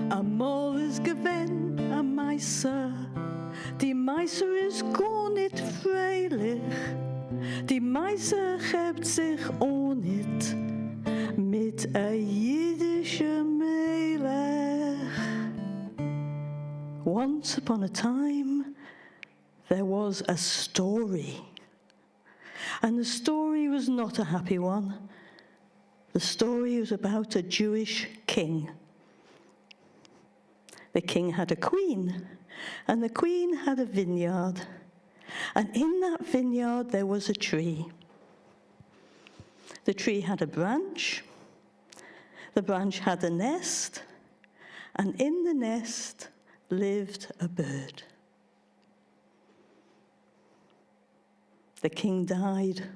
Amol is gewen a Meiser, die Meiser is gar nicht freilich, die Meiser hebt sich auch nicht mit a jüdische Melech. Once upon a time, there was a story. And the story was not a happy one. The story was about a Jewish king. The king had a queen, and the queen had a vineyard. And in that vineyard there was a tree. The tree had a branch. The branch had a nest. And in the nest lived a bird. The king died.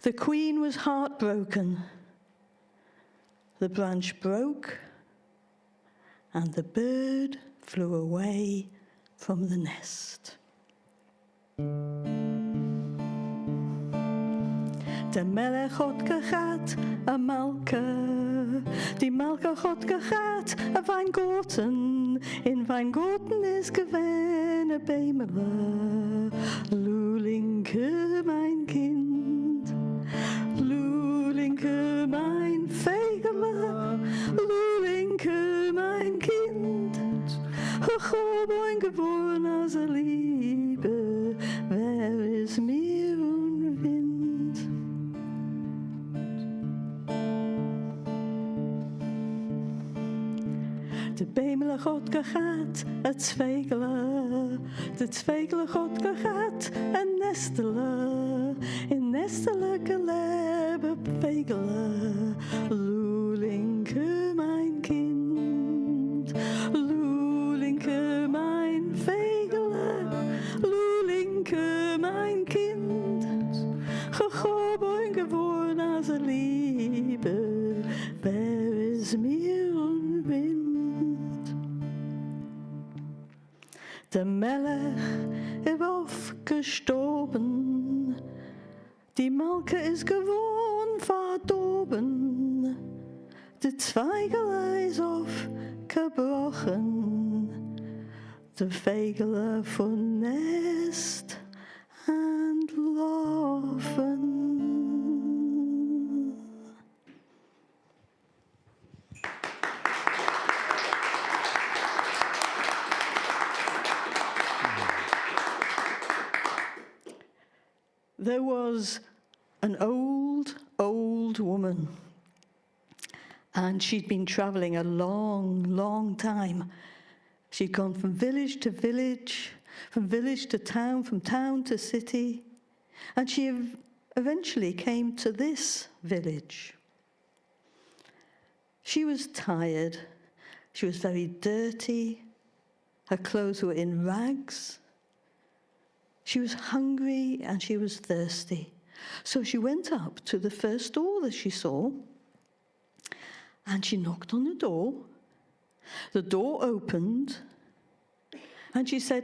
The queen was heartbroken. The branch broke, and the bird flew away from the nest. Der Melech hat gehabt a Malke, die Malke hat gehabt a Weingarten, in Weingarten ist gewesen a Bämele. Lulinke, mein Kind, Lulinke, mein Fegele, Lulinke, mein Kind, ich hab ein geboren als a Liebe, wer ist mir und Wind? De Bämele hat gehabt a Zweigele, de Zweigele hat gehabt a Nestele, in Nestele gelebe Pfegele. Lulinke, mein Kind, Lulinke, mein Fegele, Lulinke, mein Kind, ich hab ein geboren als a Liebe, wer ist mir und Wind? Der Melech ist aufgestorben, die Malke ist gewohnt verdorben, die Zweigele ist aufgebrochen, der Vögel von Nest entlaufen. There was an old woman, and she'd been traveling a long time. She'd gone from village to village, from village to town, from town to city, and she eventually came to this village. She was tired. She was very dirty. Her clothes were in rags. She was hungry and she was thirsty. So she went up to the first door that she saw, and she knocked on the door. The door opened, and she said,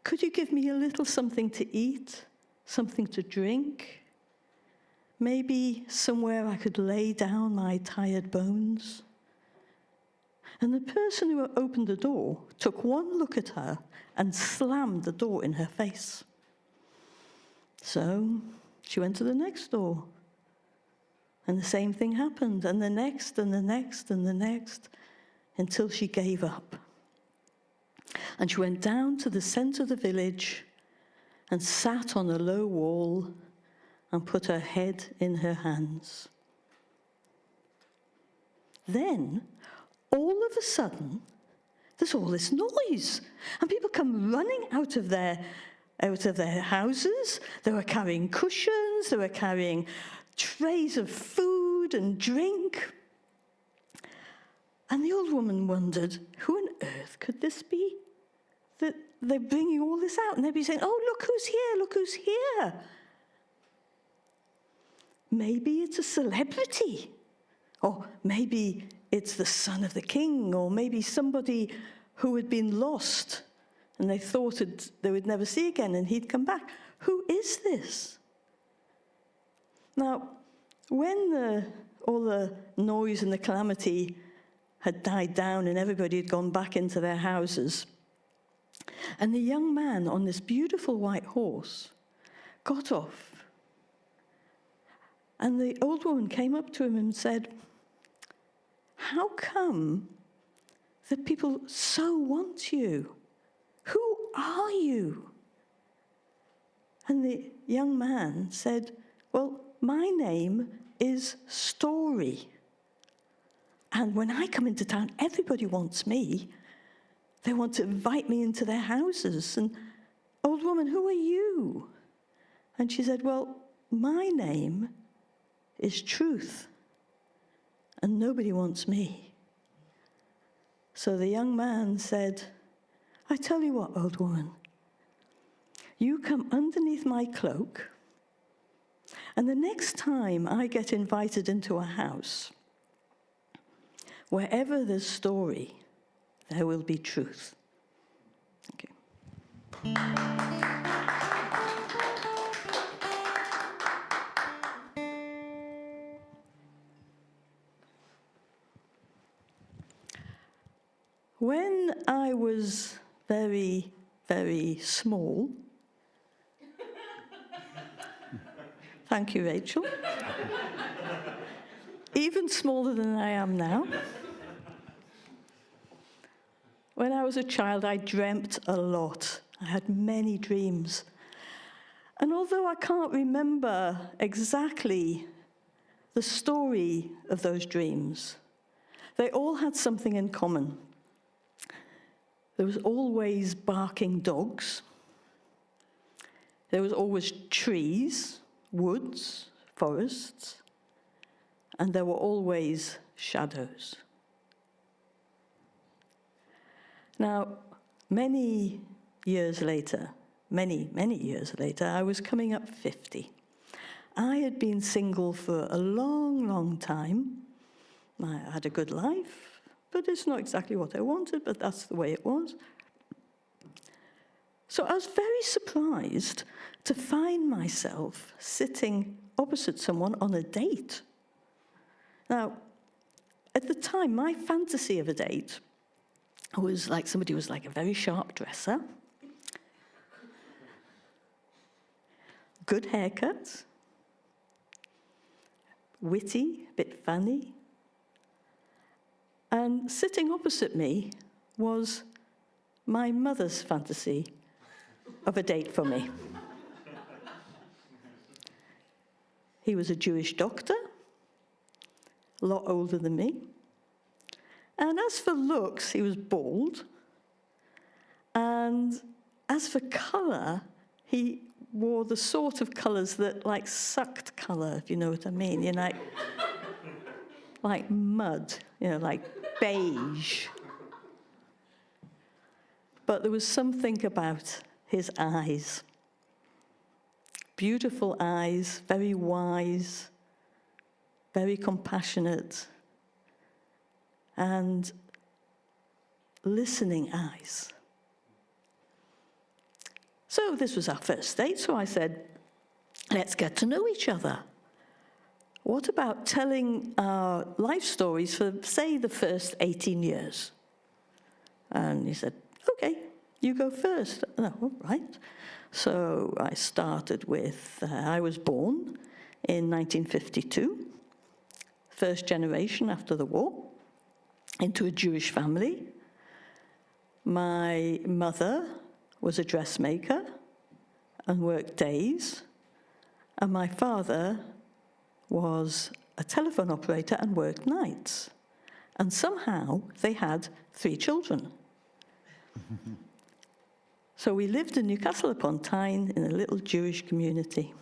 "Could you give me a little something to eat, something to drink? Maybe somewhere I could lay down my tired bones?" And the person who opened the door took one look at her and slammed the door in her face. So she went to the next door, and the same thing happened, and the next, and the next, and the next, until she gave up. And she went down to the center of the village and sat on a low wall and put her head in her hands. Then, all of a sudden, there's all this noise, and people come running out of their houses. They were carrying cushions, they were carrying trays of food and drink. And the old woman wondered, who on earth could this be that they're bringing all this out? And they'd be saying, "Oh, look who's here, look who's here." Maybe it's a celebrity, or maybe it's the son of the king, or maybe somebody who had been lost and they thought they would never see again, and he'd come back. Who is this? Now, when all the noise and the calamity had died down and everybody had gone back into their houses, and the young man on this beautiful white horse got off, and the old woman came up to him and said, "How come that people so want you? Who are you?" And the young man said, "Well, my name is Story. And when I come into town, everybody wants me. They want to invite me into their houses. And, old woman, who are you?" And she said, "Well, my name is Truth, and nobody wants me." So the young man said, "I tell you what, old woman, you come underneath my cloak, and the next time I get invited into a house, wherever there's story, there will be truth." Thank you. When I was very, very small, thank you, Rachel, even smaller than I am now, when I was a child, I dreamt a lot. I had many dreams. And although I can't remember exactly the story of those dreams, they all had something in common. There was always barking dogs. There was always trees, woods, forests, and there were always shadows. Now, many years later, many years later, I was coming up 50. I had been single for a long, long time. I had a good life, but it's not exactly what I wanted, but that's the way it was. So I was very surprised to find myself sitting opposite someone on a date. Now, at the time, my fantasy of a date was like somebody was like a very sharp dresser, good haircut, witty, a bit funny. And sitting opposite me was my mother's fantasy of a date for me. He was a Jewish doctor, a lot older than me. And as for looks, he was bald. And as for color, he wore the sort of colors that like sucked color, if you know what I mean. You know, like mud, like beige. But there was something about his eyes. Beautiful eyes, very wise, very compassionate, and listening eyes. So this was our first date, so I said, let's get to know each other. What about telling our life stories for, say, the first 18 years? And he said, okay, you go first. Oh, all right. So I started with, I was born in 1952, first generation after the war, into a Jewish family. My mother was a dressmaker and worked days, and my father was a telephone operator and worked nights. And somehow they had 3 children. So we lived in Newcastle upon Tyne in a little Jewish community.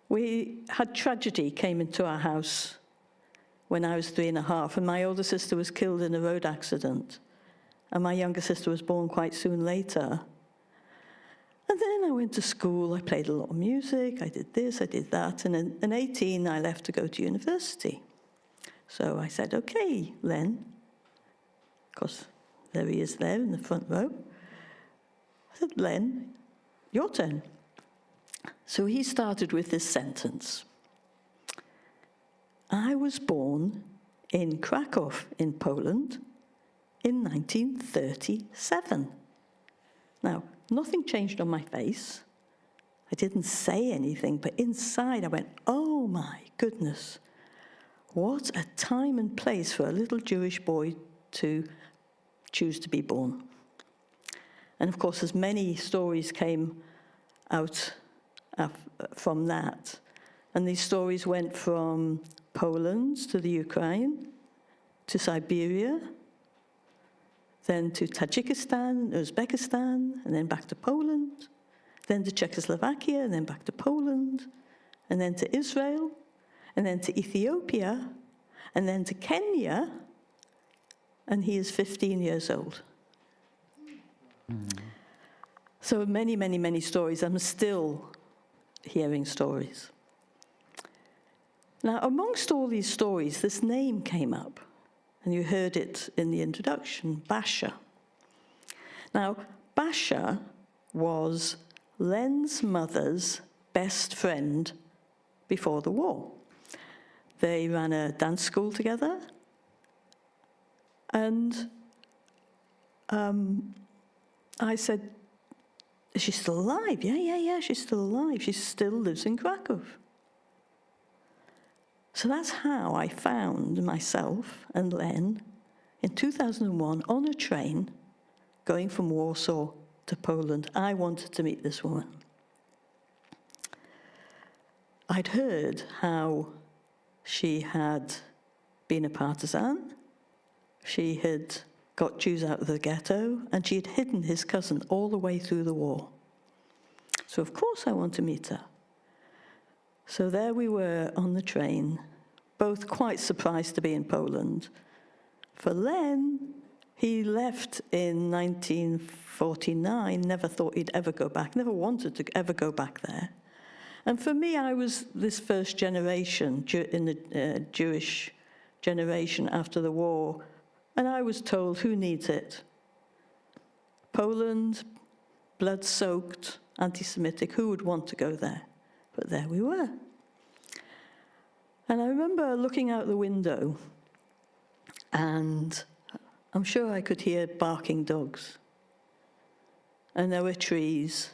We had tragedy came into our house when I was 3.5, and my older sister was killed in a road accident, and my younger sister was born quite soon later. And then I went to school, I played a lot of music, I did this, I did that, and in 18 I left to go to university. So I said, okay, Len, because there he is there in the front row. I said, Len, your turn. So he started with this sentence. I was born in Krakow in Poland in 1937. Now, nothing changed on my face. I didn't say anything, but inside I went, oh my goodness, what a time and place for a little Jewish boy to choose to be born. And of course, as many stories came out from that. And these stories went from Poland to the Ukraine, to Siberia, then to Tajikistan, Uzbekistan, and then back to Poland, then to Czechoslovakia, and then back to Poland, and then to Israel, and then to Ethiopia, and then to Kenya, and he is 15 years old. So many, many, many stories. I'm still hearing stories. Now, amongst all these stories, this name came up, and you heard it in the introduction, Basha. Now, Basha was Len's mother's best friend before the war. They ran a dance school together, and I said, is she still alive? Yeah, she's still alive. She still lives in Krakow. So that's how I found myself and Len in 2001 on a train going from Warsaw to Poland. I wanted to meet this woman. I'd heard how she had been a partisan. She had got Jews out of the ghetto, and she had hidden his cousin all the way through the war. So of course I want to meet her. So there we were on the train, both quite surprised to be in Poland. For Len, he left in 1949, never thought he'd ever go back, never wanted to ever go back there. And for me, I was this first generation in the Jewish generation after the war, and I was told, who needs it? Poland, blood-soaked, anti-Semitic, who would want to go there? But there we were. And I remember looking out the window, and I'm sure I could hear barking dogs. And there were trees,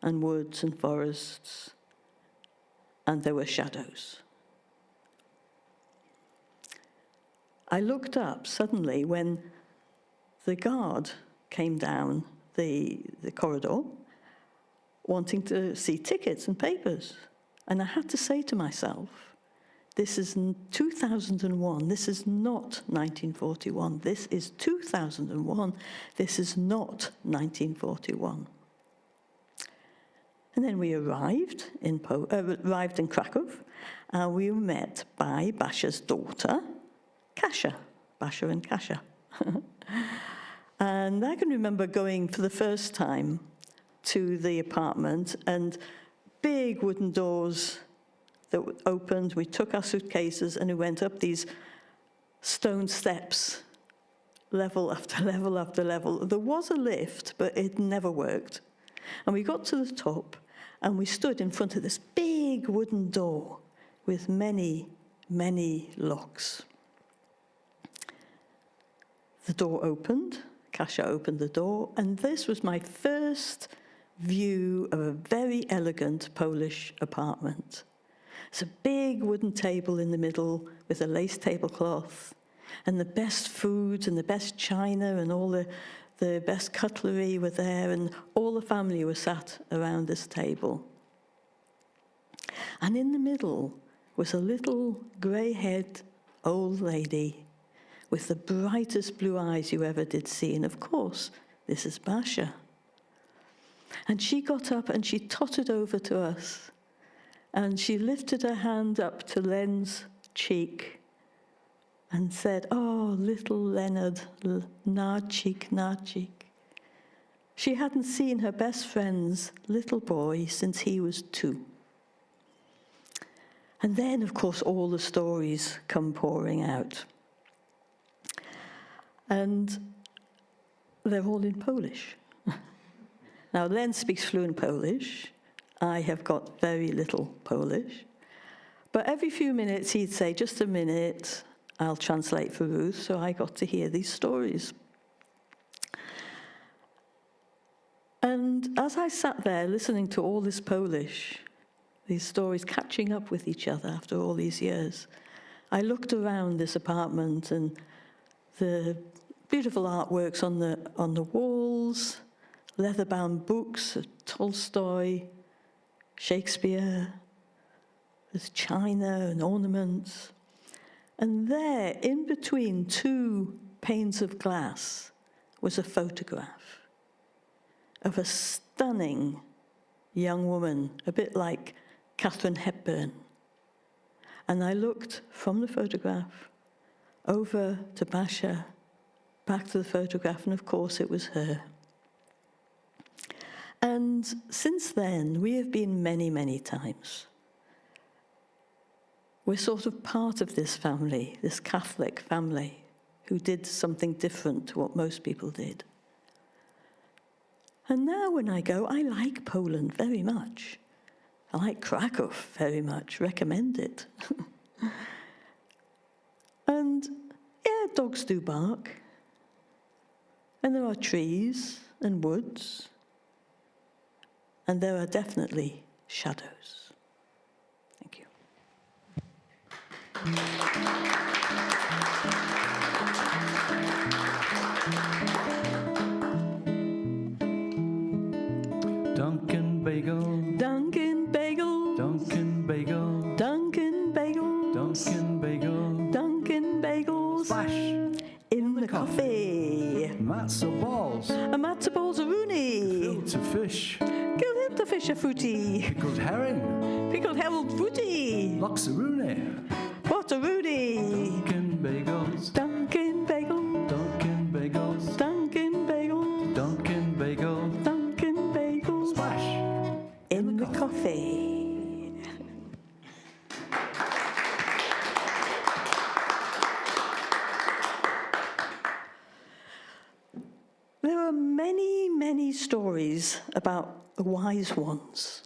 and woods, and forests, and there were shadows. I looked up suddenly when the guard came down the corridor wanting to see tickets and papers. And I had to say to myself, this is 2001, this is not 1941, this is 2001, this is not 1941. And then we arrived in Krakow, and we were met by Basha's daughter, Kasia, Basha and Kasia. And I can remember going for the first time to the apartment, and big wooden doors that opened. We took our suitcases and we went up these stone steps, level after level after level. There was a lift, but it never worked. And we got to the top, and we stood in front of this big wooden door with many, many locks. The door opened, Kasia opened the door, and this was my first view of a very elegant Polish apartment. It's a big wooden table in the middle with a lace tablecloth, and the best foods and the best china and all the best cutlery were there, and all the family were sat around this table. And in the middle was a little grey-haired old lady with the brightest blue eyes you ever did see. And of course, this is Basha. And she got up and she tottered over to us. And she lifted her hand up to Len's cheek and said, "Oh, little Leonard, Narchik, Narchik." She hadn't seen her best friend's little boy since he was 2. And then, of course, all the stories come pouring out. And they're all in Polish. Now, Len speaks fluent Polish. I have got very little Polish. But every few minutes he'd say, just a minute, I'll translate for Ruth, so I got to hear these stories. And as I sat there listening to all this Polish, these stories catching up with each other after all these years, I looked around this apartment and the beautiful artworks on the walls, leather-bound books of Tolstoy, Shakespeare, there's china and ornaments. And there, in between two panes of glass, was a photograph of a stunning young woman, a bit like Katharine Hepburn. And I looked from the photograph over to Basha, back to the photograph, and of course it was her. And since then, we have been many, many times. We're sort of part of this family, this Catholic family, who did something different to what most people did. And now when I go, I like Poland very much. I like Krakow very much, recommend it. And yeah, dogs do bark. And there are trees and woods. And there are definitely shadows. Thank you. Dunkin' Bagel. Dunkin' Bagel. Dunkin' Bagel. Dunkin' Bagel. Dunkin' Bagel. Dunkin' Bagels. Splash. In the coffee. Matzo balls. A matzo balls a rooney. Filter fish. Gefilte Fische fruity. Pickled herring. Pickled herald fruity. Loxaroonie. What a rooney. Dunkin' Bagels. Dunkin' Bagel. Dunkin' Bagels. Dunkin' Bagel. Dunkin' Bagel. Dunkin' Bagels. Splash. In the coffee. There are many, many stories about the wise ones.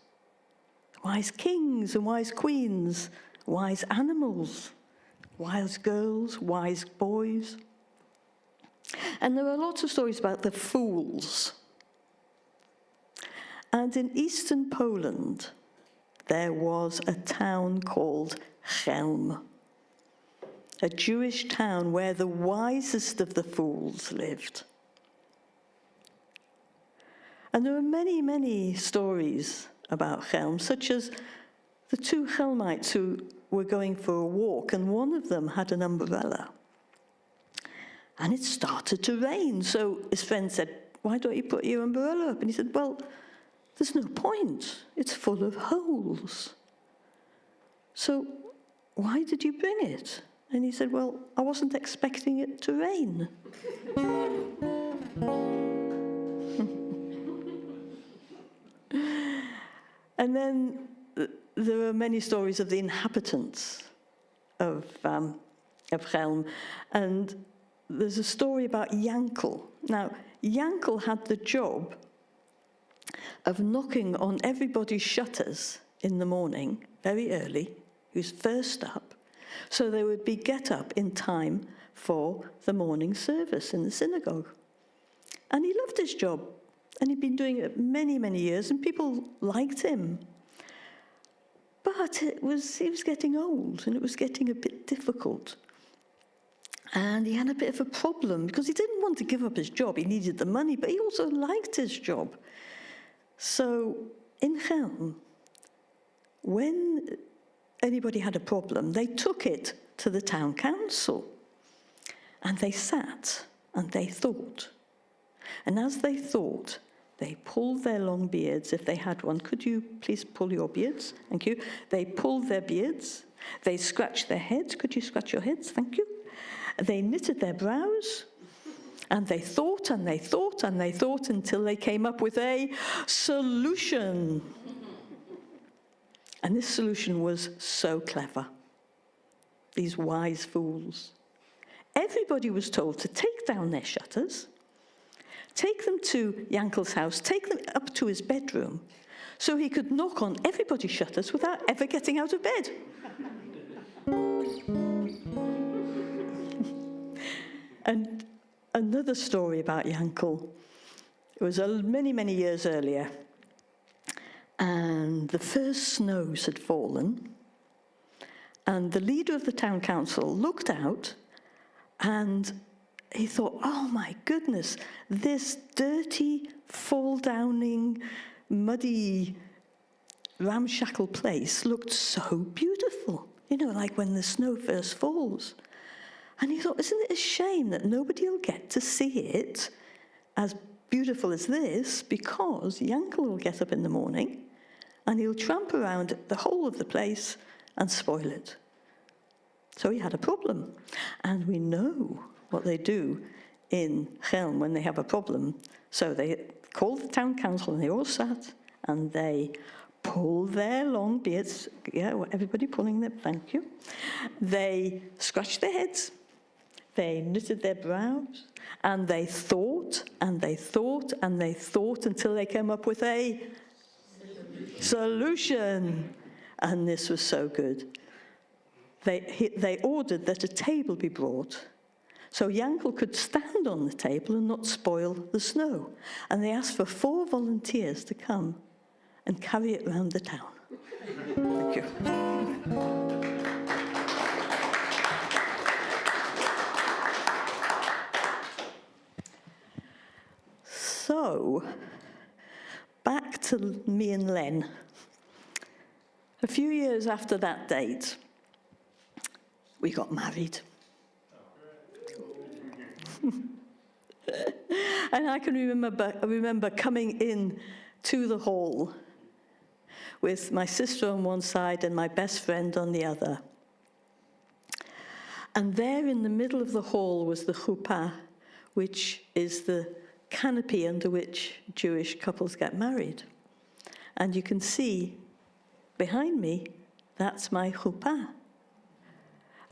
Wise kings and wise queens, wise animals, wise girls, wise boys. And there are lots of stories about the fools. And in eastern Poland, there was a town called Chelm, a Jewish town where the wisest of the fools lived. And there are many, many stories about Chelm, such as the two Chelmites who were going for a walk, and one of them had an umbrella. And it started to rain, so his friend said, "Why don't you put your umbrella up?" And he said, "Well, there's no point. It's full of holes. So why did you bring it?" And he said, "Well, I wasn't expecting it to rain." And then there are many stories of the inhabitants of Chelm. And there's a story about Yankel. Now, Yankel had the job of knocking on everybody's shutters in the morning, very early, who's first up, so they would be get up in time for the morning service in the synagogue. And he loved his job. And he'd been doing it many, many years, and people liked him. But he was getting old, and it was getting a bit difficult. And he had a bit of a problem, because he didn't want to give up his job. He needed the money, but he also liked his job. So in Chelm, when anybody had a problem, they took it to the town council. And they sat, and they thought. And as they thought, they pulled their long beards, if they had one. Could you please pull your beards? Thank you. They pulled their beards. They scratched their heads. Could you scratch your heads? Thank you. They knitted their brows. And they thought, and they thought, and they thought, until they came up with a solution. And this solution was so clever. These wise fools. Everybody was told to take down their shutters, take them to Yankel's house, take them up to his bedroom, so he could knock on everybody's shutters without ever getting out of bed. And another story about Yankel. It was many, many years earlier, and the first snows had fallen, and the leader of the town council looked out, and he thought, oh my goodness, this dirty, fall-downing, muddy, ramshackle place looked so beautiful, like when the snow first falls. And he thought, isn't it a shame that nobody will get to see it as beautiful as this, because Yankel will get up in the morning and he'll tramp around the whole of the place and spoil it. So he had a problem. And we know what they do in Chelm when they have a problem. So they called the town council and they all sat and they pull their long beards. Yeah, everybody pulling their, thank you. They scratched their heads. They knitted their brows, and they thought, and they thought, and they thought until they came up with a solution. And this was so good. They ordered that a table be brought so Yankel could stand on the table and not spoil the snow. And they asked for 4 volunteers to come and carry it around the town. Thank you. So, back to me and Len. A few years after that date, we got married. And I can remember coming in to the hall with my sister on one side and my best friend on the other. And there in the middle of the hall was the chuppah, which is the canopy under which Jewish couples get married. And you can see behind me, that's my chuppah.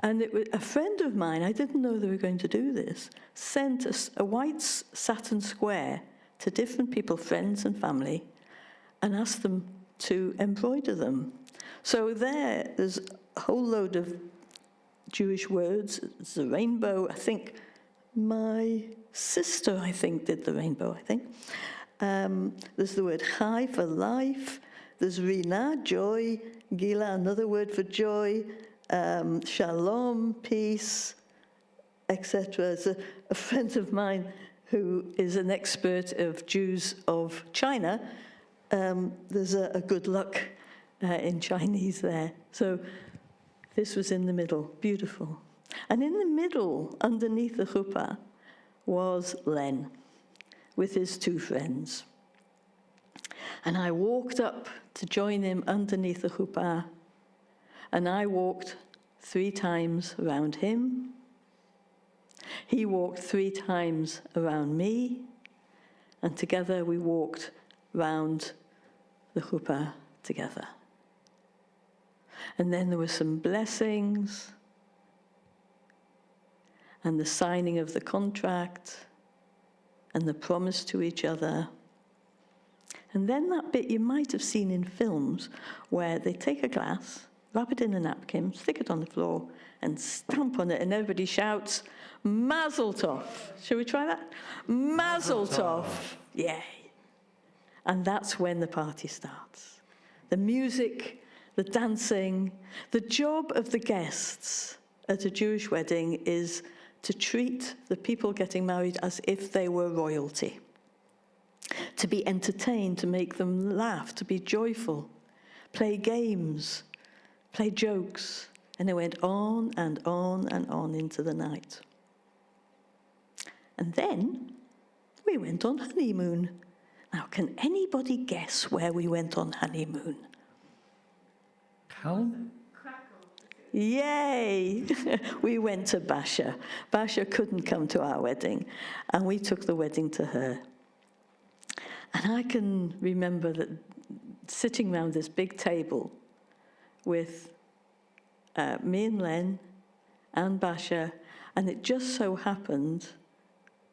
And it was a friend of mine, I didn't know they were going to do this, sent a white satin square to different people, friends and family, and asked them to embroider them. So there's a whole load of Jewish words. It's a rainbow. I think my sister, did the rainbow, There's the word chai for life. There's rina, joy. Gila, another word for joy. Shalom, peace, etc. There's a friend of mine who is an expert of Jews of China. There's a good luck in Chinese there. So this was in the middle, beautiful. And in the middle, underneath the chuppah, was Len with his 2 friends. And I walked up to join him underneath the chuppah, and I walked 3 times around him. He walked 3 times around me, and together we walked round the chuppah together. And then there were some blessings, and the signing of the contract, and the promise to each other. And then that bit you might have seen in films where they take a glass, wrap it in a napkin, stick it on the floor, and stamp on it, and everybody shouts, Mazel Tov. Shall we try that? Mazel Tov. Yay. And that's when the party starts. The music, the dancing. The job of the guests at a Jewish wedding is to treat the people getting married as if they were royalty. To be entertained, to make them laugh, to be joyful, play games, play jokes, and it went on and on and on into the night. And then we went on honeymoon. Now, can anybody guess where we went on honeymoon? Chelm? Yay! We went to Basha. Basha couldn't come to our wedding, and we took the wedding to her. And I can remember that sitting around this big table with me and Len and Basha, and it just so happened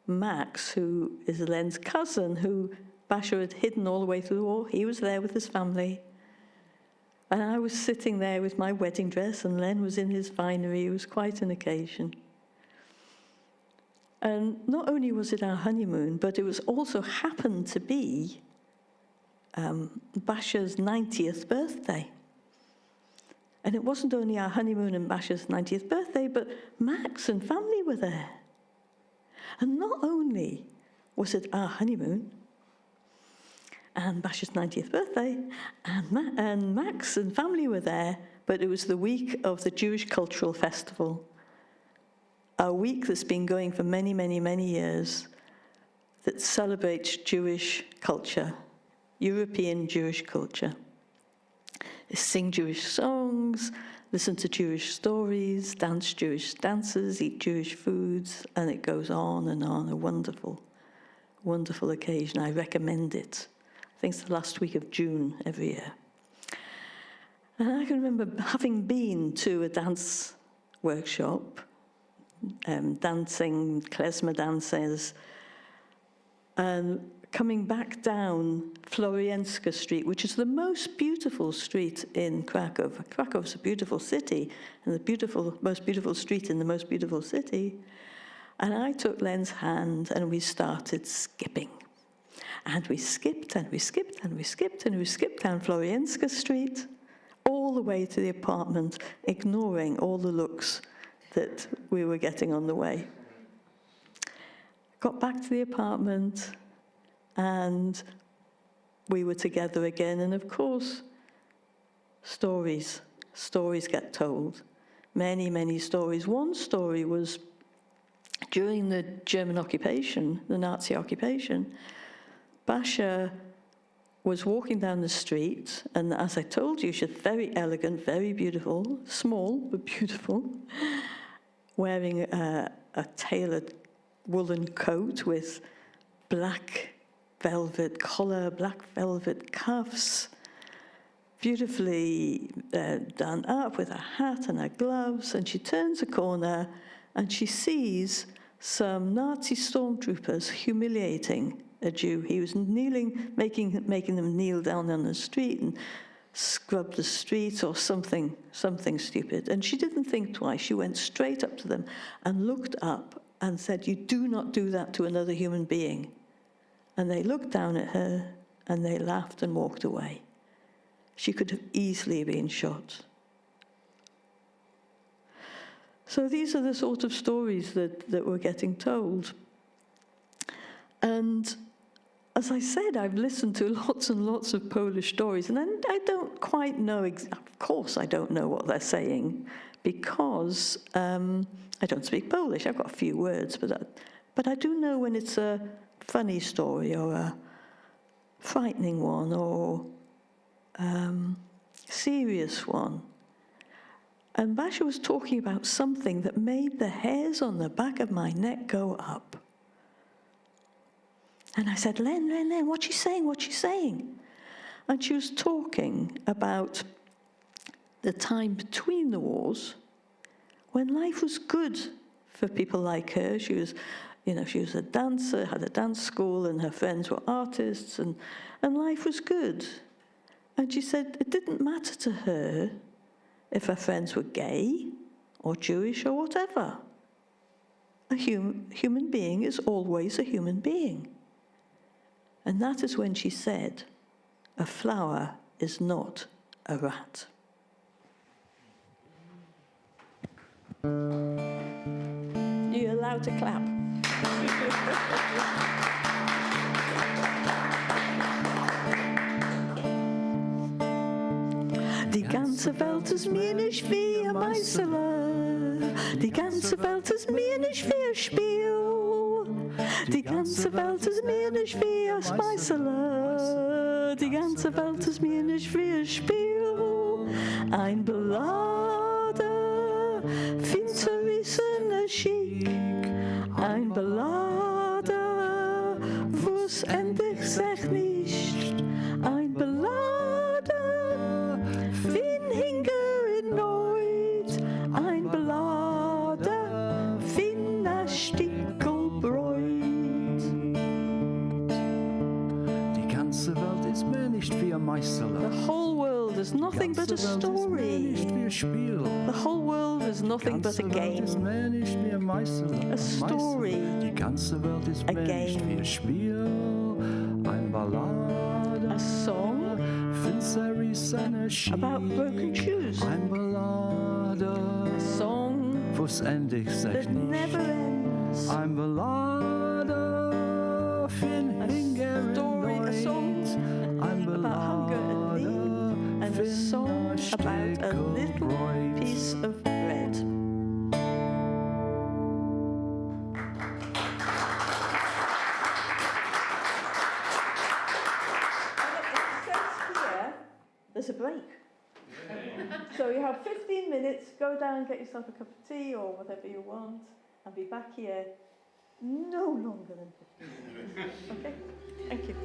Max, who is Len's cousin, who Basher had hidden all the way through the war. He was there with his family. And I was sitting there with my wedding dress, and Len was in his finery. It was quite an occasion. And not only was it our honeymoon, but it was also happened to be Basher's 90th birthday. And it wasn't only our honeymoon and Basher's 90th birthday, but Max and family were there. And not only was it our honeymoon and Basher's 90th birthday, and Max and family were there, but it was the week of the Jewish Cultural Festival, a week that's been going for many, many, many years, that celebrates Jewish culture, European Jewish culture. They sing Jewish songs, listen to Jewish stories, dance Jewish dances, eat Jewish foods, and it goes on, a wonderful, wonderful occasion. I recommend it. I think it's the last week of June every year. And I can remember having been to a dance workshop, dancing, klezmer dancers, and coming back down Florienska Street, which is the most beautiful street in Krakow. Krakow is a beautiful city, and the most beautiful street in the most beautiful city. And I took Len's hand, and we started skipping. And we skipped, and we skipped, and we skipped, and we skipped down Florienska Street, all the way to the apartment, ignoring all the looks that we were getting on the way. Got back to the apartment, and we were together again. And of course, stories get told. Many, many stories. One story was during the German occupation, the Nazi occupation, Basher was walking down the street, and as I told you, she's very elegant, very beautiful, small but beautiful, wearing a tailored woolen coat with black velvet collar, black velvet cuffs, beautifully done up with a hat and her gloves, and she turns a corner and she sees some Nazi stormtroopers humiliating a Jew. He was kneeling, making them kneel down on the street and scrub the streets or something stupid. And she didn't think twice. She went straight up to them and looked up and said, "You do not do that to another human being." And they looked down at her and they laughed and walked away. She could have easily been shot. So these are the sort of stories that were getting told. And as I said, I've listened to lots and lots of Polish stories, and I don't quite know, of course I don't know what they're saying, because I don't speak Polish. I've got a few words, but I do know when it's a funny story or a frightening one or serious one. And Basher was talking about something that made the hairs on the back of my neck go up. And I said, Len, what's she saying? And she was talking about the time between the wars when life was good for people like her. She was a dancer, had a dance school, and her friends were artists, and life was good. And she said it didn't matter to her if her friends were gay or Jewish or whatever. A human being is always a human being. And that is when she said, a flower is not a rat. You're allowed to clap. Die ganze Welt ist mir nicht wie ein Meißele. Die ganze Welt ist mir nicht wie ein Spiel. Die ganze Welt ist mir nicht wie ein Meißele. Die ganze Welt ist mir nicht wie ein Spiel. Ein Ballade, fin zerrissene Schick. Ein Ballade, wo's endlich sag nicht. Ein Ballade, fin hinger nooit. Ein Ballade, fin a Stickel Bräut. Die nicht wie ein Meißel. The whole world is nothing but a Ganze Welt ist mehr story. nicht wie ein Spiel. The whole world is nothing but a Ganze Welt ist game. mehr nicht wie ein Meißel. A story. Die ganze Welt ist A mehr nicht wie game. ein Spiel. Ein Ballade. A song Finsteris Energie. about broken shoes. Ein Ballade. A song Wo's endlich sich that never nicht. ends. Ein Ballade. Fin A Hinger story, a song Ein about hunger and need, and a song about a little piece of bread. There's a break. So you have 15 minutes, go down and get yourself a cup of tea or whatever you want, and be back here no longer than 15 minutes. Okay? Thank you.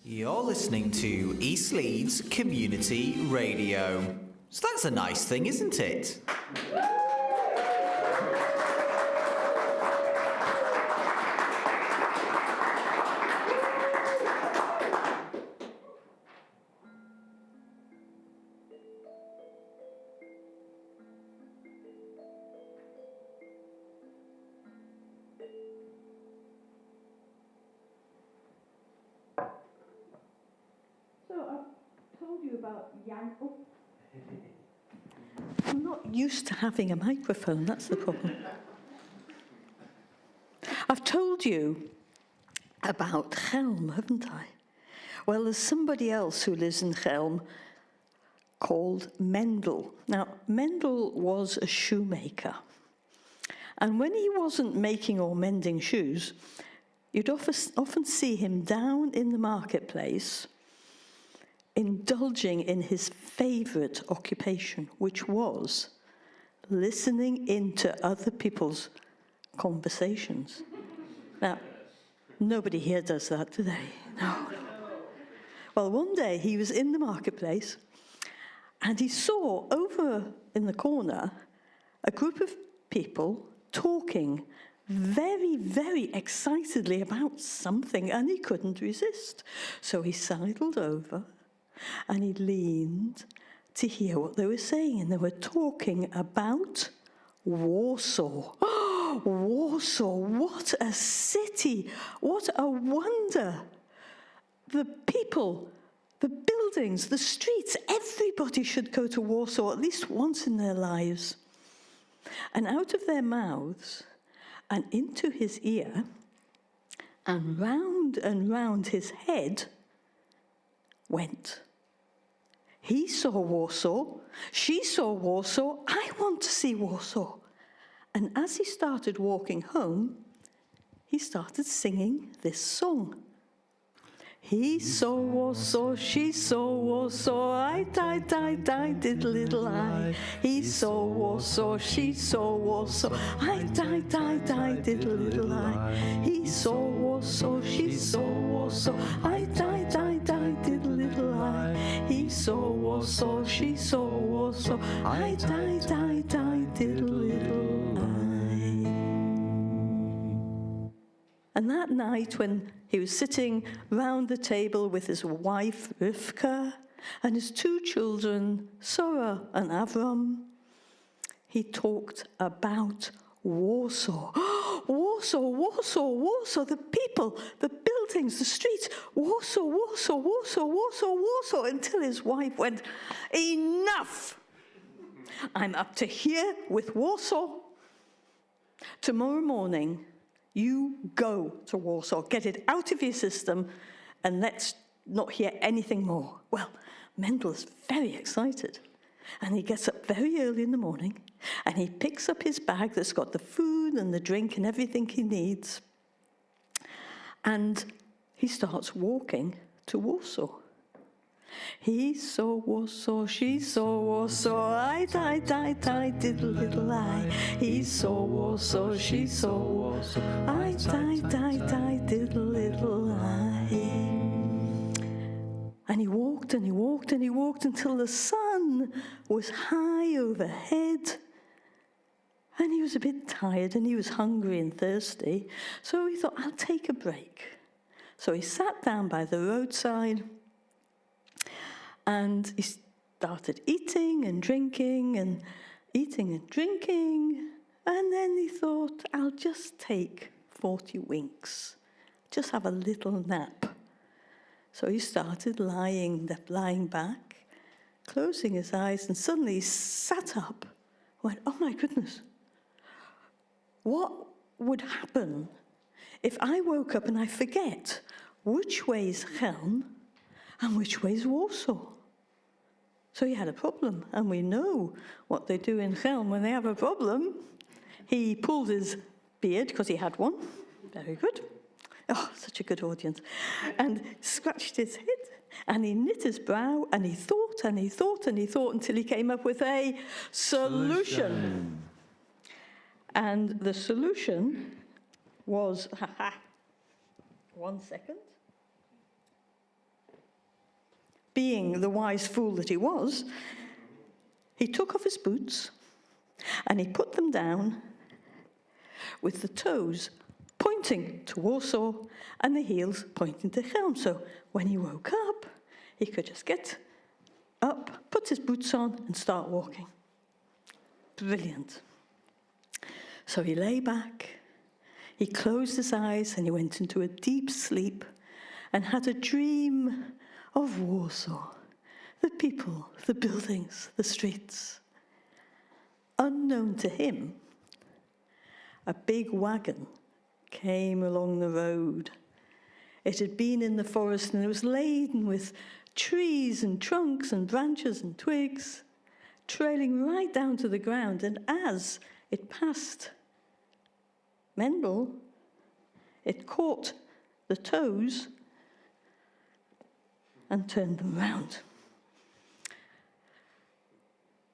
You're listening to East Leeds Community Radio. So that's a nice thing, isn't it? I'm not used to having a microphone, that's the problem. I've told you about Chelm, haven't I? Well, there's somebody else who lives in Chelm called Mendel. Now, Mendel was a shoemaker. And when he wasn't making or mending shoes, you'd often see him down in the marketplace indulging in his favourite occupation, which was listening into other people's conversations. Now, nobody here does that, do they? No. Well, one day he was in the marketplace and he saw over in the corner a group of people talking very, very excitedly about something, and he couldn't resist. So he sidled over and he leaned to hear what they were saying, and they were talking about Warsaw. Oh, Warsaw, what a city, what a wonder. The people, the buildings, the streets, everybody should go to Warsaw at least once in their lives. And out of their mouths and into his ear and round his head went. He saw Warsaw, she saw Warsaw, I want to see Warsaw. And as he started walking home, he started singing this song. He saw Warsaw, she saw Warsaw, I did little I. He saw Warsaw, she saw Warsaw, I did little I. He saw Warsaw, she saw Warsaw, I did little I. He saw Warsaw, she saw Warsaw, I did little I. And that night, when he was sitting round the table with his wife, Rivka, and his two children, Sora and Avram, he talked about Warsaw. Warsaw, Warsaw, Warsaw, the people, the buildings, the streets, Warsaw, Warsaw, Warsaw, Warsaw, Warsaw, until his wife went, enough! I'm up to here with Warsaw. Tomorrow morning, you go to Warsaw, get it out of your system, and let's not hear anything more. Well, Mendel is very excited, and he gets up very early in the morning, and he picks up his bag that's got the food and the drink and everything he needs, and he starts walking to Warsaw. He saw Warsaw, she saw Warsaw, I did little I. He saw Warsaw, she saw Warsaw, I did little I. And he walked and he walked and he walked until the sun was high overhead. And he was a bit tired and he was hungry and thirsty. So he thought, I'll take a break. So he sat down by the roadside. And he started eating and drinking and eating and drinking. And then he thought, I'll just take 40 winks, just have a little nap. So he started lying back, closing his eyes, and suddenly he sat up, went, oh my goodness, what would happen if I woke up and I forget which way's Chelm and which way's Warsaw? So he had a problem, and we know what they do in Chelm when they have a problem. He pulled his beard, because he had one. Very good. Oh, such a good audience. And scratched his head, and he knit his brow, and he thought, and he thought, and he thought, until he came up with a solution. And the solution was, 1 second. being the wise fool that he was, he took off his boots and he put them down with the toes pointing to Warsaw and the heels pointing to Chelm. So when he woke up, he could just get up, put his boots on, and start walking. Brilliant. So he lay back, he closed his eyes, and he went into a deep sleep and had a dream of Warsaw, the people, the buildings, the streets. Unknown to him, a big wagon came along the road. It had been in the forest and it was laden with trees and trunks and branches and twigs, trailing right down to the ground. And as it passed Mendel, it caught the toes and turned them round.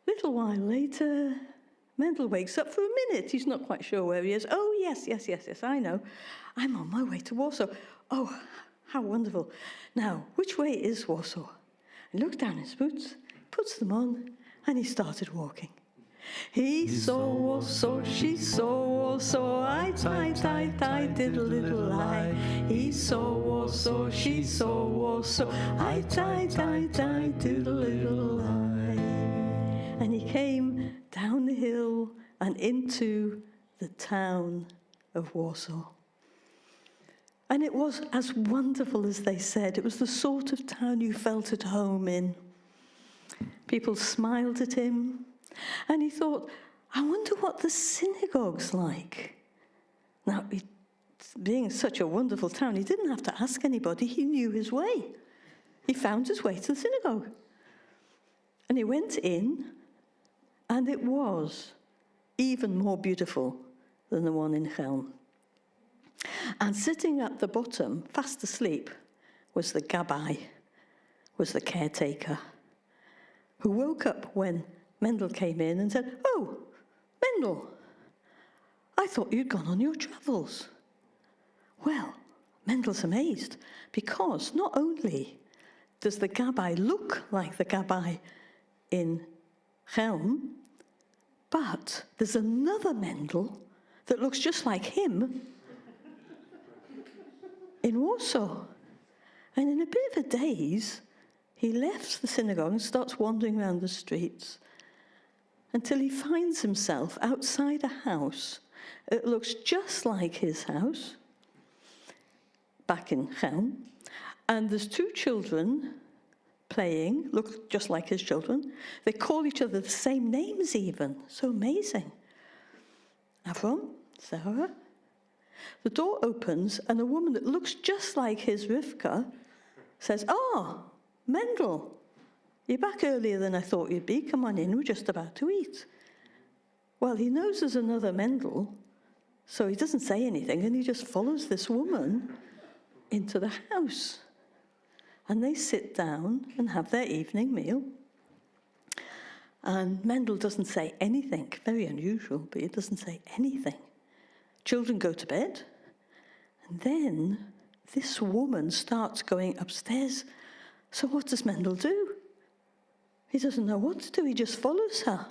Little while later, Mendel wakes up for a minute. He's not quite sure where he is. Oh, yes, I know. I'm on my way to Warsaw. Oh, how wonderful. Now, which way is Warsaw? He looked down his boots, puts them on, and he started walking. He saw Warsaw, she saw Warsaw, I did a little lie. He saw Warsaw, she saw Warsaw, I did a little lie. And he came down the hill and into the town of Warsaw. And it was as wonderful as they said. It was the sort of town you felt at home in. People smiled at him, and he thought, I wonder what the synagogue's like. Now, being such a wonderful town, he didn't have to ask anybody. He knew his way. He found his way to the synagogue. And he went in, and it was even more beautiful than the one in Chelm. And sitting at the bottom, fast asleep, was the gabbai, was the caretaker, who woke up when Mendel came in and said, "Oh, Mendel, I thought you'd gone on your travels." Well, Mendel's amazed, because not only does the gabbai look like the gabbai in Chelm, but there's another Mendel that looks just like him in Warsaw. And in a bit of a daze, he left the synagogue and starts wandering around the streets until he finds himself outside a house. It looks just like his house, back in Chelm, and there's two children playing, look just like his children. They call each other the same names even. So amazing. Avram, Sarah. The door opens, and a woman that looks just like his Rivka says, "Oh, Mendel, you're back earlier than I thought you'd be. Come on in, we're just about to eat." Well, he knows there's another Mendel, so he doesn't say anything, and he just follows this woman into the house. And they sit down and have their evening meal. And Mendel doesn't say anything. Very unusual, but he doesn't say anything. Children go to bed. And then this woman starts going upstairs. So what does Mendel do? He doesn't know what to do. He just follows her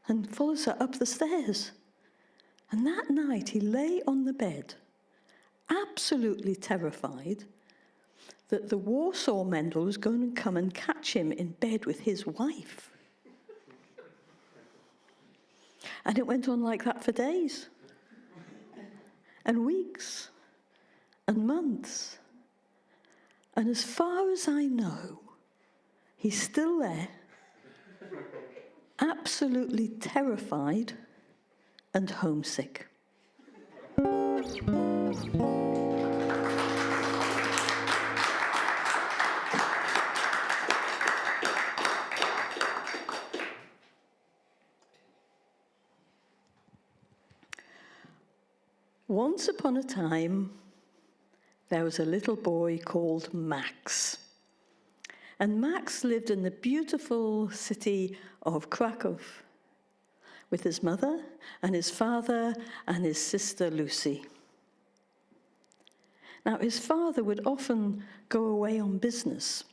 and follows her up the stairs. And that night he lay on the bed, absolutely terrified that the Warsaw Mendel was going to come and catch him in bed with his wife. And it went on like that for days and weeks and months. And as far as I know, he's still there, absolutely terrified and homesick. Once upon a time, there was a little boy called Max. And Max lived in the beautiful city of Krakow with his mother and his father and his sister Lucy. Now, his father would often go away on business,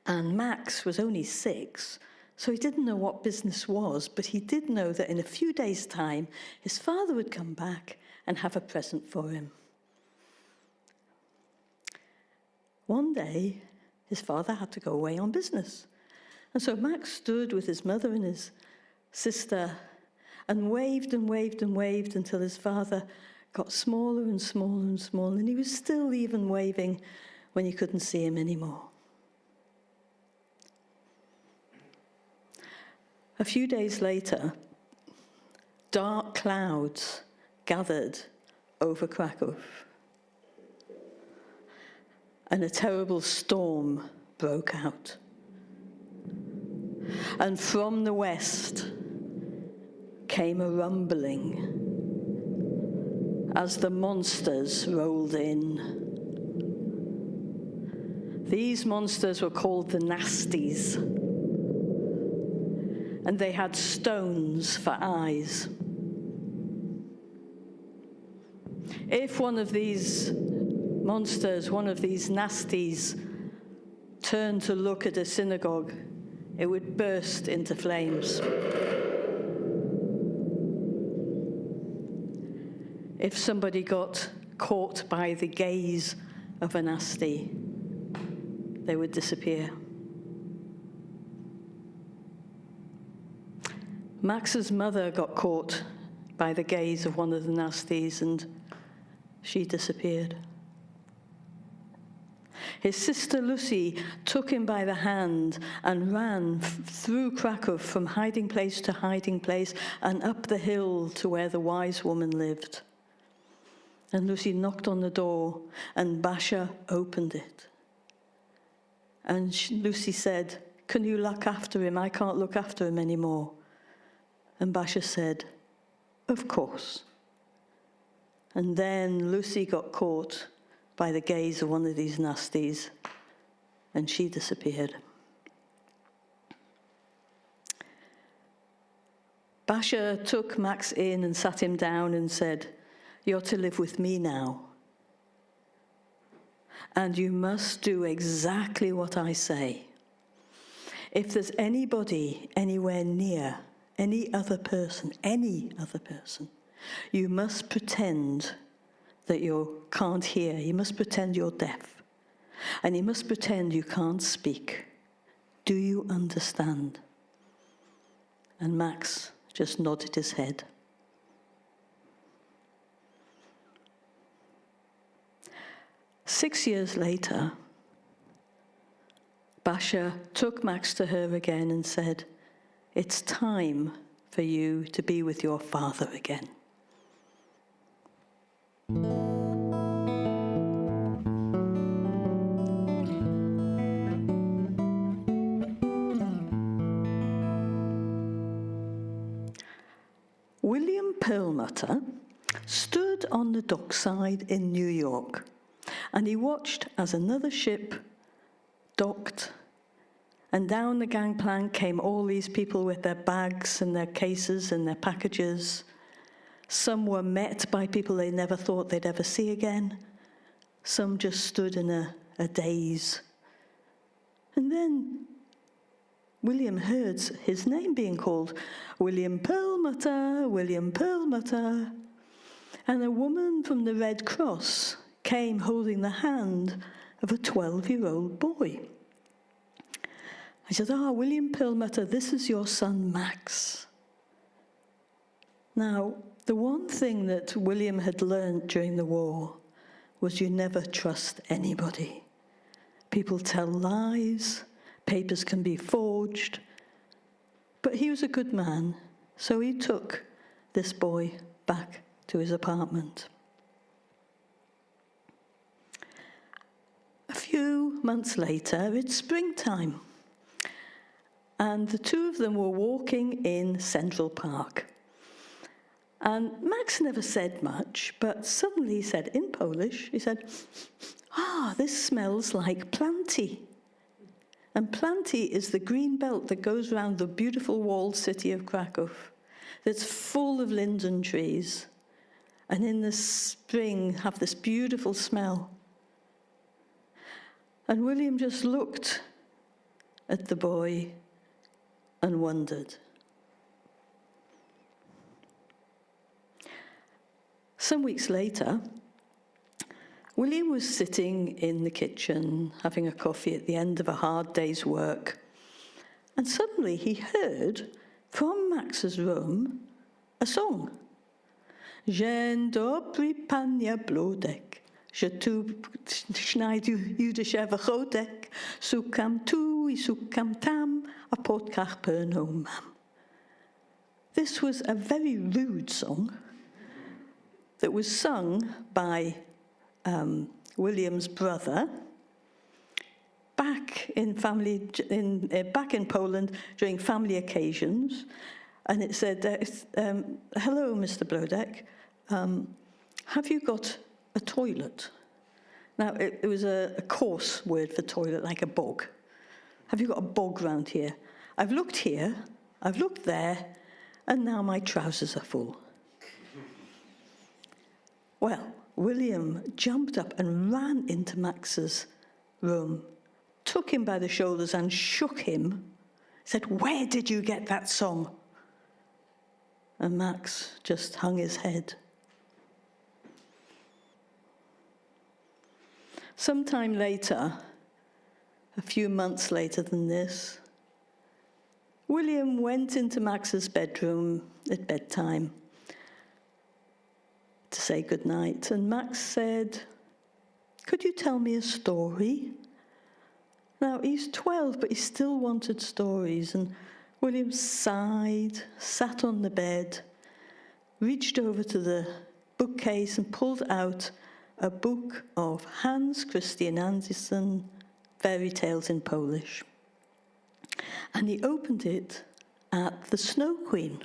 And Max was only 6, so he didn't know what business was, but he did know that in a few days' time, his father would come back and have a present for him. One day, his father had to go away on business. And so Max stood with his mother and his sister and waved and waved and waved until his father got smaller and smaller and smaller, and he was still even waving when you couldn't see him anymore. A few days later, dark clouds gathered over Krakow, and a terrible storm broke out. And from the west came a rumbling as the monsters rolled in. These monsters were called the Nasties, and they had stones for eyes. If one of these monsters, one of these Nasties, turned to look at a synagogue, it would burst into flames. If somebody got caught by the gaze of a nasty, they would disappear. Max's mother got caught by the gaze of one of the nasties, and she disappeared. His sister Lucy took him by the hand and ran through Krakow from hiding place to hiding place and up the hill to where the wise woman lived. And Lucy knocked on the door, and Basha opened it. And Lucy said, "Can you look after him? I can't look after him anymore." And Basha said, "Of course." And then Lucy got caught by the gaze of one of these nasties, and she disappeared. Basha took Max in and sat him down and said, "You're to live with me now. And you must do exactly what I say. If there's anybody anywhere near, any other person, you must pretend that you can't hear. You must pretend you're deaf. And you must pretend you can't speak. Do you understand?" And Max just nodded his head. Six years later, Basha took Max to her again and said, "It's time for you to be with your father again." William Perlmutter stood on the dockside in New York, and he watched as another ship docked, and down the gangplank came all these people with their bags and their cases and their packages. Some were met by people they never thought they'd ever see again. Some just stood in a daze. And then William heard his name being called, "William Perlmutter, William Perlmutter." And a woman from the Red Cross came holding the hand of a 12-year-old boy. I said, "William Perlmutter, this is your son, Max." Now, the one thing that William had learned during the war was you never trust anybody. People tell lies, papers can be forged, but he was a good man, so he took this boy back to his apartment. A few months later, it's springtime, and the two of them were walking in Central Park. And Max never said much, but suddenly he said, in Polish, he said, "This smells like planty." And planty is the green belt that goes around the beautiful walled city of Krakow, that's full of linden trees, and in the spring have this beautiful smell. And William just looked at the boy and wondered. Some weeks later, William was sitting in the kitchen having a coffee at the end of a hard day's work, and suddenly he heard from Max's room a song. Jen dobry panie blodek, że tu schneidu judyszewa chodek, sukam tu I sukam tam, a potkach perno mam. This was a very rude song that was sung by William's brother back in Poland during family occasions, and it said, "Hello, Mr. Blodek, have you got a toilet?" Now it was a coarse word for toilet, like a bog. Have you got a bog round here? I've looked here, I've looked there, and now my trousers are full. Well, William jumped up and ran into Max's room, took him by the shoulders and shook him, said, "Where did you get that song?" And Max just hung his head. Sometime later, a few months later than this, William went into Max's bedroom at bedtime to say goodnight, and Max said, "Could you tell me a story?" Now, he's 12, but he still wanted stories, and William sighed, sat on the bed, reached over to the bookcase and pulled out a book of Hans Christian Andersen, Fairy Tales in Polish. And he opened it at the Snow Queen,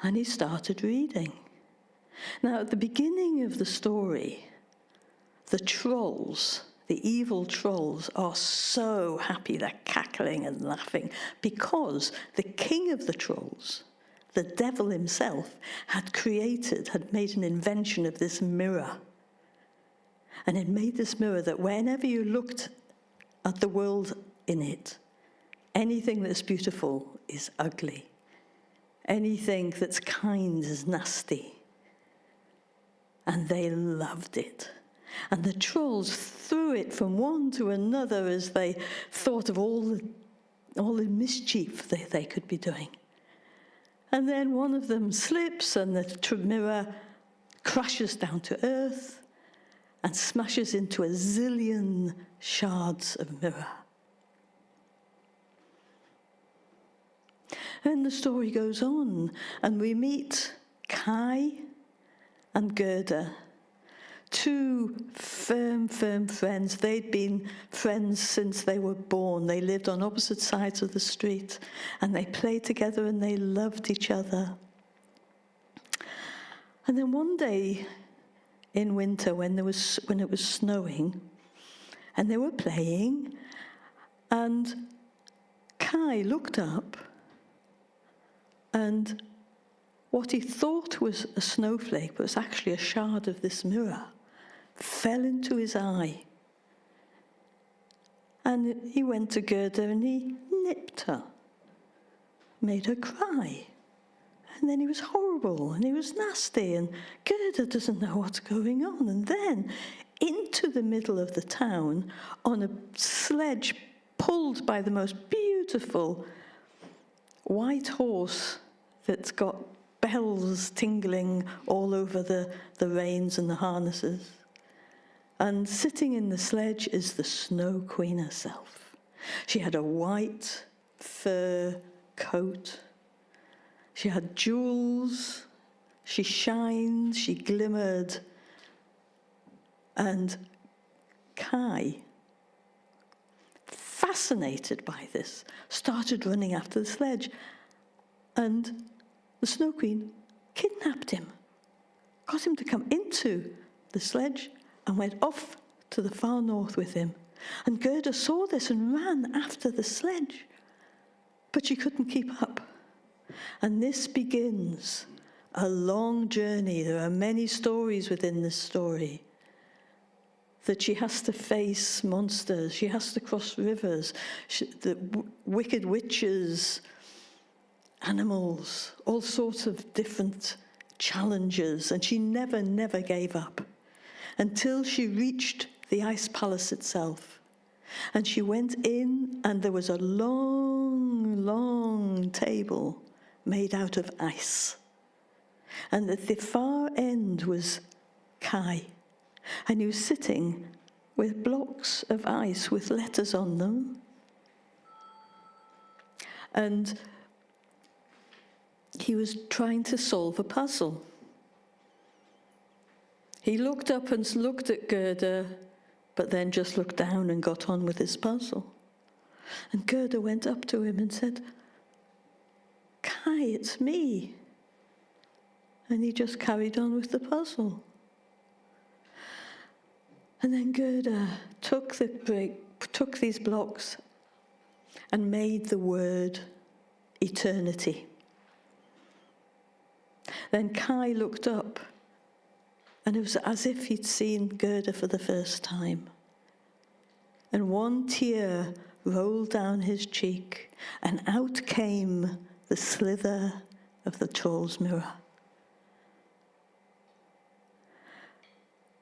and he started reading. Now, at the beginning of the story, the trolls, the evil trolls, are so happy, they're cackling and laughing, because the king of the trolls, the devil himself, had made an invention of this mirror. And it made this mirror that whenever you looked at the world in it, anything that's beautiful is ugly. Anything that's kind is nasty. And they loved it. And the trolls threw it from one to another as they thought of all the mischief that they could be doing. And then one of them slips and the mirror crashes down to earth and smashes into a zillion shards of mirror. And the story goes on, and we meet Kai and Gerda, two firm friends. They'd been friends since they were born. They lived on opposite sides of the street, and they played together and they loved each other. And then one day in winter, when it was snowing, and they were playing, and Kai looked up, and what he thought was a snowflake, but was actually a shard of this mirror, fell into his eye. And he went to Gerda and he nipped her, made her cry. And then he was horrible and he was nasty, and Gerda doesn't know what's going on. And then into the middle of the town on a sledge pulled by the most beautiful white horse that's got bells tingling all over the reins and the harnesses. And sitting in the sledge is the Snow Queen herself. She had a white fur coat. She had jewels. She shined, she glimmered. And Kai, fascinated by this, started running after the sledge. And the Snow Queen kidnapped him, got him to come into the sledge, and went off to the far north with him. And Gerda saw this and ran after the sledge, but she couldn't keep up. And this begins a long journey. There are many stories within this story that she has to face monsters, she has to cross rivers, the wicked witches, animals, all sorts of different challenges, and she never gave up until she reached the ice palace itself. And she went in, and there was a long table made out of ice. And at the far end was Kai, and he was sitting with blocks of ice with letters on them. And he was trying to solve a puzzle. He looked up and looked at Gerda, but then just looked down and got on with his puzzle. And Gerda went up to him and said, "Kai, it's me." And he just carried on with the puzzle. And then Gerda took these blocks and made the word eternity. Then Kai looked up, and it was as if he'd seen Gerda for the first time. And one tear rolled down his cheek, and out came the slither of the troll's mirror.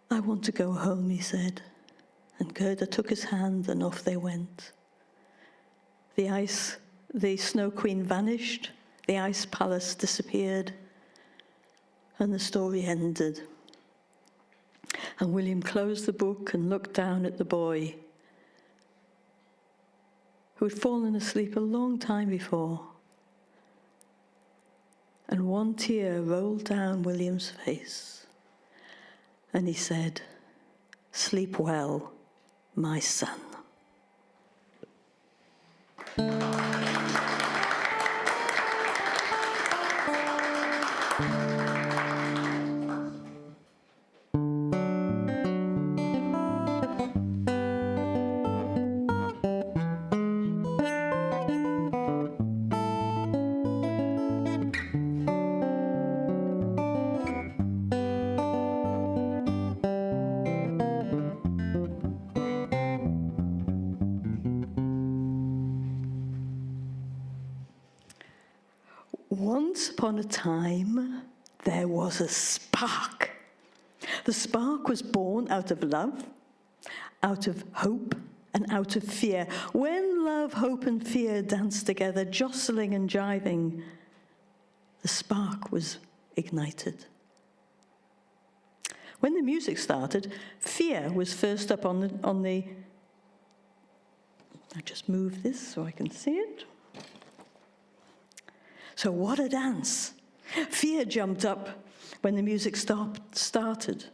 "I want to go home," he said. And Gerda took his hand, and off they went. The Snow Queen vanished, the ice palace disappeared, and the story ended. And William closed the book and looked down at the boy, who had fallen asleep a long time before. And one tear rolled down William's face, and he said, "Sleep well, my son." Once upon a time, there was a spark. The spark was born out of love, out of hope, and out of fear. When love, hope, and fear danced together, jostling and jiving, the spark was ignited. When the music started, fear was first up on the. I'll just move this so I can see it. So what a dance. Fear jumped up when the music started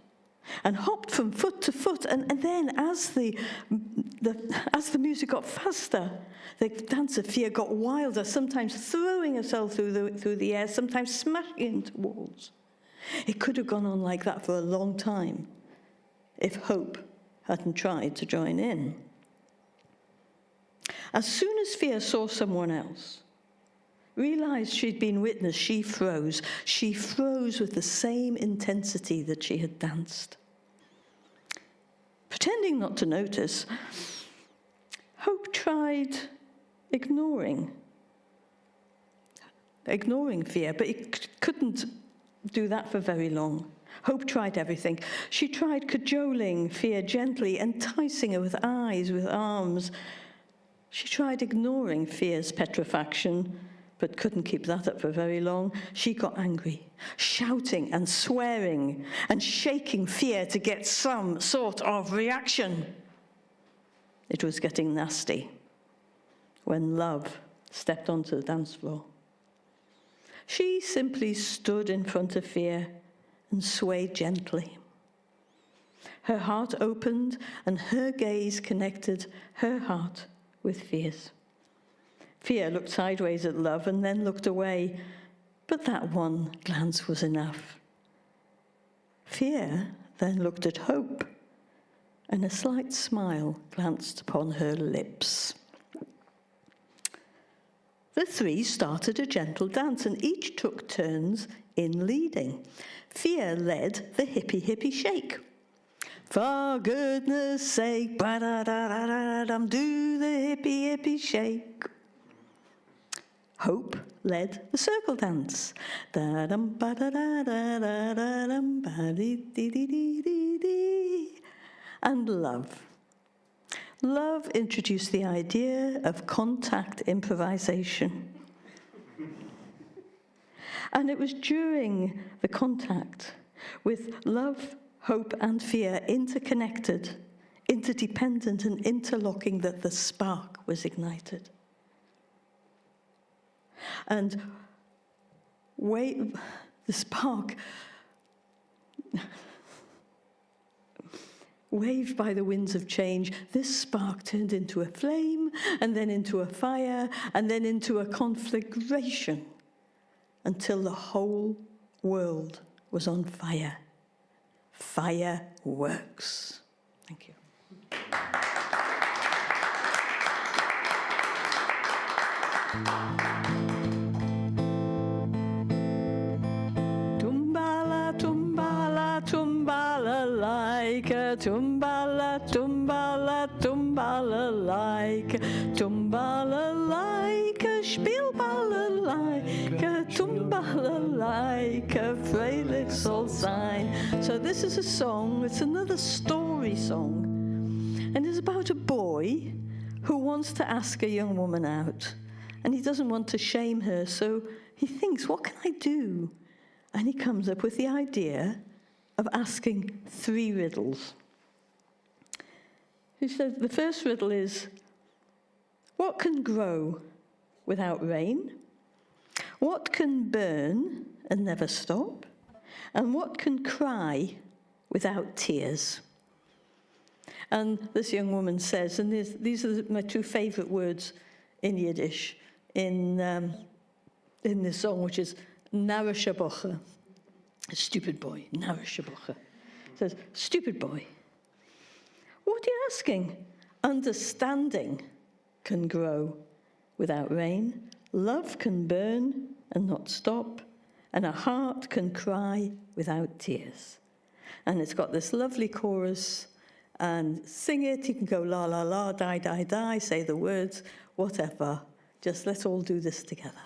and hopped from foot to foot. And then as the music got faster, the dance of fear got wilder, sometimes throwing herself through the air, sometimes smashing into walls. It could have gone on like that for a long time if hope hadn't tried to join in. As soon as fear saw someone else, realized she'd been witnessed, she froze. She froze with the same intensity that she had danced. Pretending not to notice, hope tried ignoring fear, but it couldn't do that for very long. Hope tried everything. She tried cajoling fear gently, enticing her with eyes, with arms. She tried ignoring fear's petrifaction, but couldn't keep that up for very long. She got angry, shouting and swearing and shaking fear to get some sort of reaction. It was getting nasty when love stepped onto the dance floor. She simply stood in front of fear and swayed gently. Her heart opened, and her gaze connected her heart with fear's. Fear looked sideways at love and then looked away, but that one glance was enough. Fear then looked at hope, and a slight smile glanced upon her lips. The three started a gentle dance, and each took turns in leading. Fear led the hippie hippie shake. For goodness sake, ba-da-da-da-da-dum, do the hippie hippie shake. Hope led the circle dance. Da-dum, ba-da-da-da-da-da-dum, ba-dee-dee-dee-dee-dee. And love. Love introduced the idea of contact improvisation. And it was during the contact with love, hope, and fear interconnected, interdependent, and interlocking that the spark was ignited. And the spark, waved by the winds of change, this spark turned into a flame, and then into a fire, and then into a conflagration, until the whole world was on fire. Fireworks. Thank you. Tumbala, tumbala, tumbala like a tumbala, tumbala, tumbala like a tumbala like a spielballa like a tumbala like a freilich soll sein. So this is a song, it's another story song, and it's about a boy who wants to ask a young woman out, and he doesn't want to shame her, so he thinks, what can I do? And he comes up with the idea of asking 3 riddles. He says the first riddle is, what can grow without rain? What can burn and never stop? And what can cry without tears? And this young woman says, and these are my 2 favorite words in Yiddish in this song, which is Narrische Boche, a stupid boy, Narrische Boche. It says, stupid boy, what are you asking? Understanding can grow without rain, love can burn and not stop, and a heart can cry without tears. And it's got this lovely chorus, and sing it, you can go la la la, die die die, say the words, whatever. Just let's all do this together.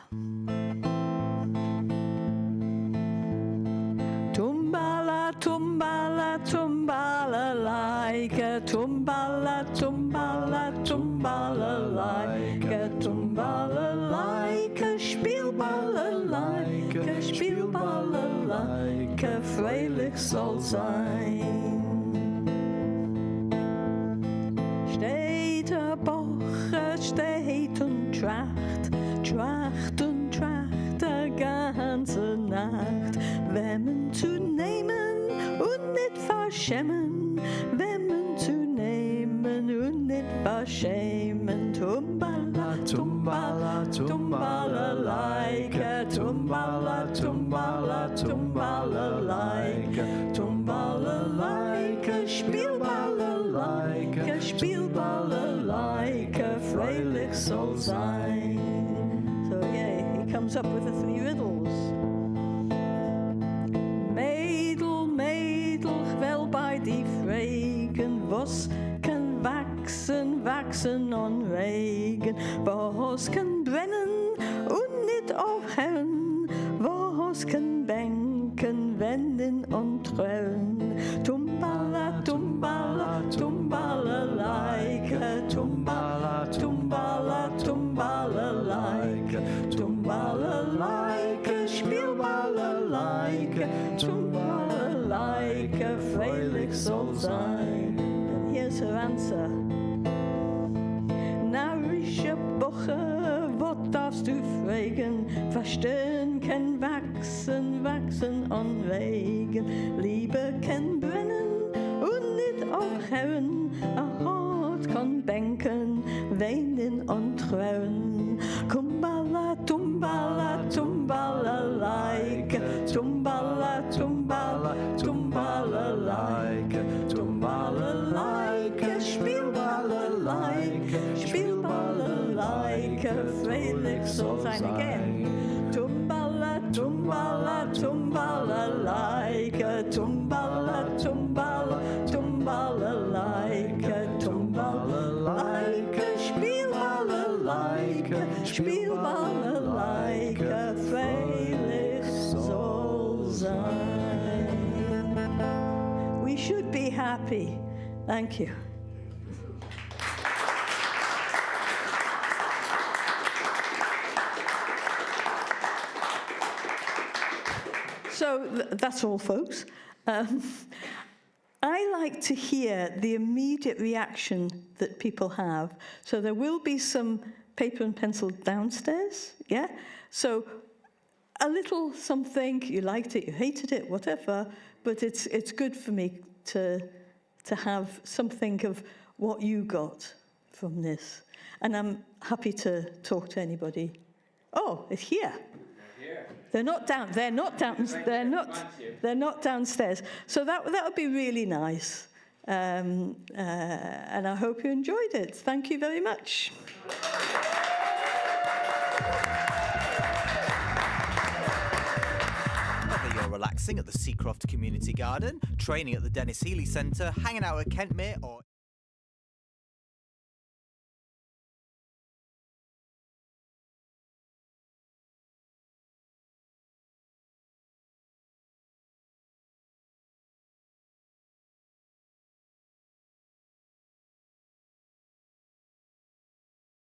Tumbala, tumbala, tumbala like a tumbala, tumbala, tumbala like a tumbala like a spielballa like a spielballa like a freilich soll sein. Steht a Boche, steht und tracht, tracht und tracht a ganze Nacht, wemmen zu nehmen und nicht verschämen, wemmen zu nehmen und nicht verschämen. Tumbala, tumbala, tumbala like a tumbala, tumbala, tumbala like a tumbala like a spielballa like a spielballa like a freilich soll sein. So yeah, he comes up with the 3 riddles. Mädel, Mädel, ich will bei die fragen, was kann wachsen, wachsen an Regen, was kann brennen und nicht aufhören, was kann bänken, wenden und trören. Tumbala, tumbala, tumbala like a tumbala, tumbala, tumbala like a tumbala like a spielballa like a tumbala like a freilich soll sein. And here's her answer. Narrische Boche, wat darfst du fragen? Verstehen kann wachsen, wachsen an Regen. Liebe kann brennen und nicht aufhören. A Hart kann bänken, weinen und trauern. Kumbala, tumbala, tumbala like. Tumbala, tumbala, tumbala like. Tumbala like. Spielballa like. Spielballa like. Freilich soll sein again. Tumbala, tumbala, tumbala like. Tumbala, tumbala, tumbala should be happy. Thank you. So that's all, folks. I like to hear the immediate reaction that people have. So there will be some paper and pencil downstairs, yeah? So a little something, you liked it, you hated it, whatever, but it's good for me to have something of what you got from this. And I'm happy to talk to anybody. Oh, it's here. They're not down. They're not down. They're not downstairs. So that would be really nice. And I hope you enjoyed it. Thank you very much. Whether you're relaxing at the Seacroft Community Garden, training at the Dennis Healy Centre, hanging out at Kentmere, or